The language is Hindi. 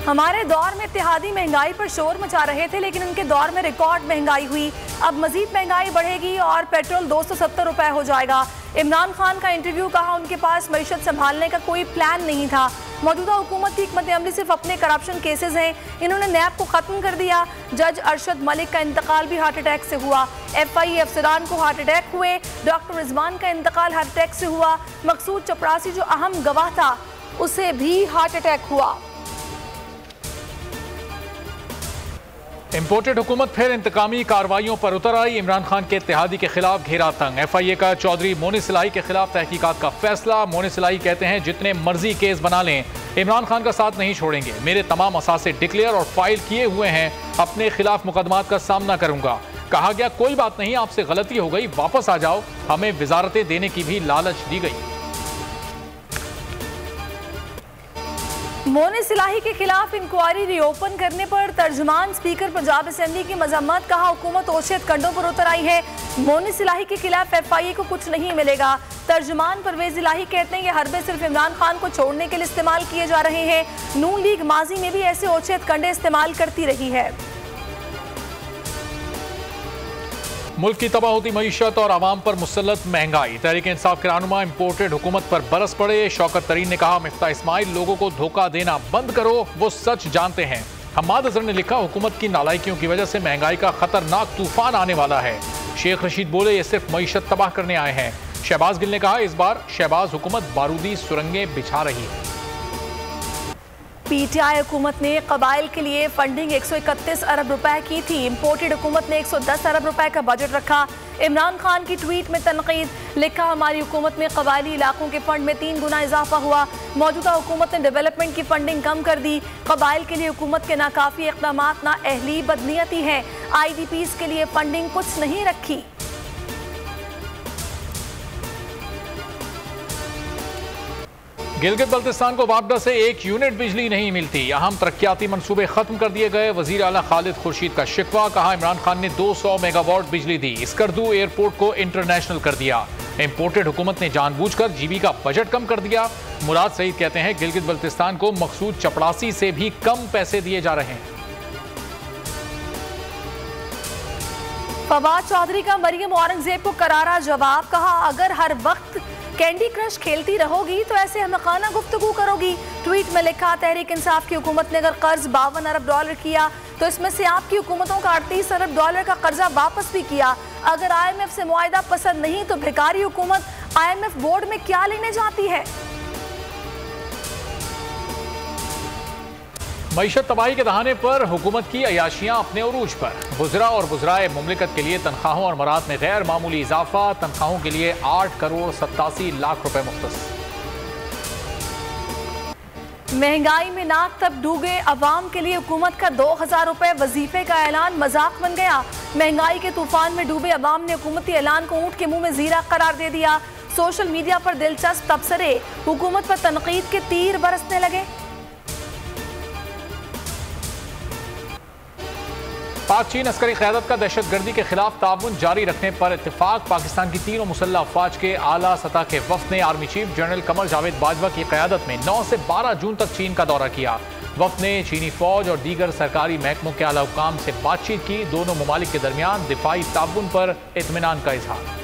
हमारे दौर में इत्तेहादी महंगाई पर शोर मचा रहे थे, लेकिन उनके दौर में रिकॉर्ड महंगाई हुई। अब मजीद महंगाई बढ़ेगी और पेट्रोल 270 रुपए हो जाएगा। इमरान खान का इंटरव्यू, कहा उनके पास मईशत संभालने का कोई प्लान नहीं था। मौजूदा हुकूमत की हिकमत अमली सिर्फ अपने करप्शन केसेस हैं। इन्होंने नैब को खत्म कर दिया। जज अरशद मलिक का इंतकाल भी हार्ट अटैक से हुआ। FI अफसरान को हार्ट अटैक हुए। डॉक्टर रिजवान का इंतकाल हार्ट अटैक से हुआ। मकसूद चपरासी जो अहम गवाह था उसे भी हार्ट अटैक हुआ। इम्पोर्टेड हुकूमत फिर इंतकामी कार्रवाइयों पर उतर आई। इमरान खान के इत्तेहादी के खिलाफ घेरा तंग। FIA का चौधरी मोनी सिलाही के खिलाफ तहकीकात का फैसला। मोनी सिलाही कहते हैं जितने मर्जी केस बना लें, इमरान खान का साथ नहीं छोड़ेंगे। मेरे तमाम असासे डिक्लेयर और फाइल किए हुए हैं। अपने खिलाफ मुकदमात का सामना करूंगा। कहा गया कोई बात नहीं, आपसे गलती हो गई, वापस आ जाओ। हमें वजारतें देने की भी लालच दी गई। मोनी सिलाही के खिलाफ इंक्वायरी रीओपन करने पर तर्जुमान स्पीकर पंजाब असेंबली की मजम्मत। कहा हुकूमत ओशेत कंडों पर उतर आई है। मोनी सिलाही के खिलाफ FIA को कुछ नहीं मिलेगा। तर्जुमान परवेज इलाही कहते हैं ये हरबे सिर्फ इमरान खान को छोड़ने के लिए इस्तेमाल किए जा रहे हैं। नून लीग माजी में भी ऐसे ओशेत कंडे इस्तेमाल करती रही है। मुल्क की तबाह होती मईशत और आवाम पर मुसल्लत महंगाई। तहरीक इंसाफ के रहनुमा इम्पोर्टेड हुकूमत पर बरस पड़े। शौकत तरीन ने कहा मिफ्ता इस्माइल लोगों को धोखा देना बंद करो, वो सच जानते हैं। हम्माद अजहर ने लिखा हुकूमत की नालायकियों की वजह से महंगाई का खतरनाक तूफान आने वाला है। शेख रशीद बोले ये सिर्फ मईशत तबाह करने आए हैं। शहबाज गिल ने कहा इस बार शहबाज हुकूमत बारूदी सुरंगें बिछा रही है। PTI हुकूमत ने कबाइल के लिए फंडिंग 131 अरब रुपए की थी। इम्पोर्टेड हुकूमत ने 110 अरब रुपए का बजट रखा। इमरान खान की ट्वीट में तनकीद, लिखा हमारी हुकूमत में कबायली इलाकों के फंड में 3 गुना इजाफा हुआ। मौजूदा हुकूमत ने डेवलपमेंट की फंडिंग कम कर दी। कबाइल के लिए हुकूमत के नाकाफी इक़दाम नाअहली बदनीयती हैं। IDPs के लिए फंडिंग कुछ नहीं रखी। गिलगित बल्तिस्तान को वापडा से 1 यूनिट बिजली नहीं मिलती। अहम तरक्याती मंसूबे खत्म कर दिए गए। वजीर आला खालिद खुर्शीद का शिकवा, कहा इमरान खान ने 200 मेगावाट बिजली दी। स्कर्दू एयरपोर्ट को इंटरनेशनल कर दिया। इम्पोर्टेड हुकूमत ने जानबूझकर GB का बजट कम कर दिया। मुराद सईद कहते हैं गिलगित बल्तिस्तान को मकसूद चपड़ासी से भी कम पैसे दिए जा रहे हैं। फवाद चौधरी का मरियम औरंगजेब को करारा जवाब, कहा अगर हर वक्त कैंडी क्रश खेलती रहोगी तो ऐसे हमेखाना गुफ्तगू करोगी। ट्वीट में लिखा तहरीक इंसाफ की हुकूमत ने अगर कर्ज 52 अरब डॉलर किया तो इसमें से आपकी हुकूमतों का 38 अरब डॉलर का कर्जा वापस भी किया। अगर IMF से मुआहिदा पसंद नहीं तो भिखारी हुकूमत IMF बोर्ड में क्या लेने जाती है। मईशत तबाही के दहाने पर हुकूमत की अयाशियां अपने उरूज पर। वुज़रा और वुज़राए मुमलिकत के लिए तनख्वाहों और मरात में गैर मामूली इजाफा। तनख्वाहों के लिए 8 करोड़ 87 लाख रुपए मुख्तस। महंगाई में नाक तब डूबे अवाम के लिए हुकूमत का 2000 रुपए वजीफे का ऐलान मजाक बन गया। महंगाई के तूफान में डूबे अवाम ने हुकूमती ऐलान को ऊंट के मुंह में जीरा करार दे दिया। सोशल मीडिया पर दिलचस्प तबसरे, हुकूमत पर तनकीद के तीर बरसने लगे। पाक चीन अस्करी क़यादत का दहशतगर्दी के खिलाफ ताउन जारी रखने पर इत्तेफाक। पाकिस्तान की तीनों मुसल्लह अफवाज के आला सतह के वफ़द ने army chief general Qamar Javed Bajwa की क़यादत में 9 से 12 जून तक चीन का दौरा किया। वफ़द ने चीनी फौज और दीगर सरकारी महकमों के आला हुकाम से बातचीत की। दोनों ममालिक के दरमियान दिफाई ताउन पर इत्मीनान का इजहार।